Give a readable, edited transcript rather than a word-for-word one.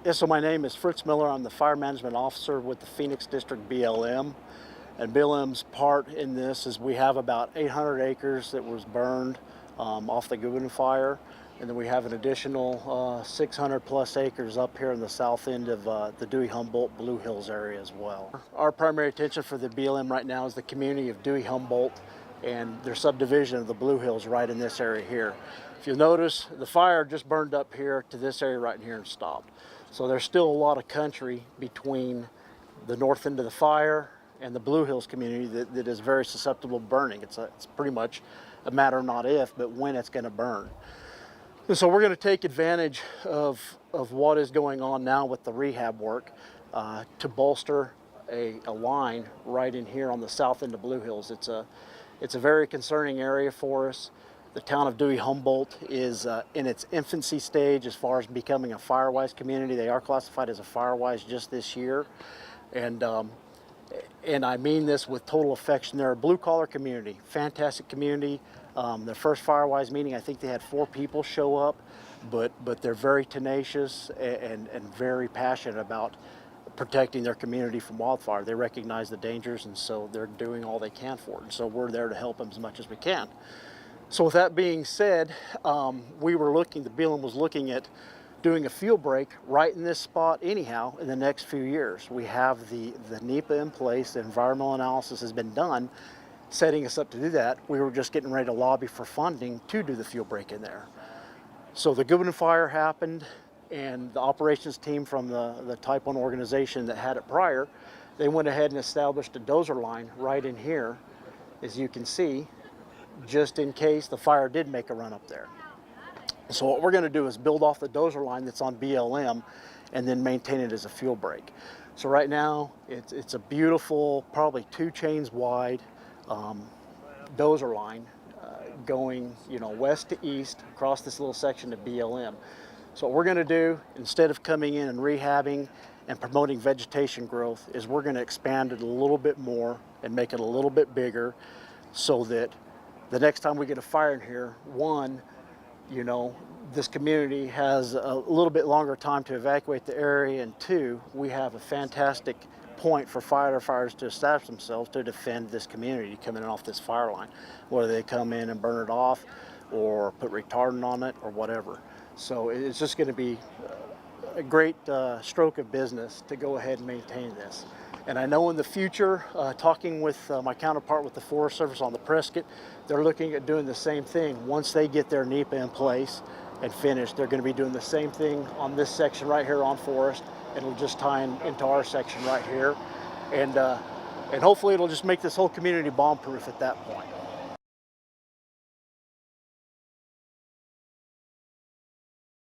Yes, so my name is Fritz Mueller. I'm the Fire Management Officer with the Phoenix District BLM. And BLM's part in this is we have about 800 acres that was burned off the Goodwin fire. And then we have an additional 600 plus acres up here in the south end of the Dewey, Humboldt, Blue Hills area as well. Our primary attention for the BLM right now is the community of Dewey, Humboldt, and their subdivision of the Blue Hills right in this area here. If you'll notice, the fire just burned up here to this area right in here and stopped. So there's still a lot of country between the north end of the fire and the Blue Hills community that is very susceptible to burning. It's pretty much a matter of not if, but when it's going to burn. And so we're going to take advantage of what is going on now with the rehab work to bolster a line right in here on the south end of Blue Hills. It's a very concerning area for us. The town of Dewey Humboldt is in its infancy stage as far as becoming a Firewise community. They are classified as a Firewise just this year. And I mean this with total affection. They're a blue collar community, fantastic community. The first Firewise meeting, I think they had 4 people show up, but they're very tenacious and very passionate about protecting their community from wildfire. They recognize the dangers, and so they're doing all they can for it. And so we're there to help them as much as we can. So with that being said, the BLM was looking at doing a field break right in this spot anyhow in the next few years. We have the NEPA in place, the environmental analysis has been done, setting us up to do that. We were just getting ready to lobby for funding to do the field break in there. So the Goodwin fire happened, and the operations team from the Type 1 organization that had it prior, they went ahead and established a dozer line right in here, as you can see, just in case the fire did make a run up there. So what we're going to do is build off the dozer line that's on BLM and then maintain it as a fuel break. So right now it's a beautiful, probably 2 chains wide dozer line going west to east across this little section of BLM. So what we're going to do, instead of coming in and rehabbing and promoting vegetation growth, is we're going to expand it a little bit more and make it a little bit bigger so that the next time we get a fire in here, one, this community has a little bit longer time to evacuate the area, and 2, we have a fantastic point for firefighters to establish themselves to defend this community coming in off this fire line, whether they come in and burn it off or put retardant on it or whatever. So it's just going to be a great stroke of business to go ahead and maintain this. And I know in the future, talking with my counterpart with the Forest Service on the Prescott, they're looking at doing the same thing. Once they get their NEPA in place and finished, they're going to be doing the same thing on this section right here on Forest. It'll just tie into our section right here. And hopefully it'll just make this whole community bomb-proof at that point.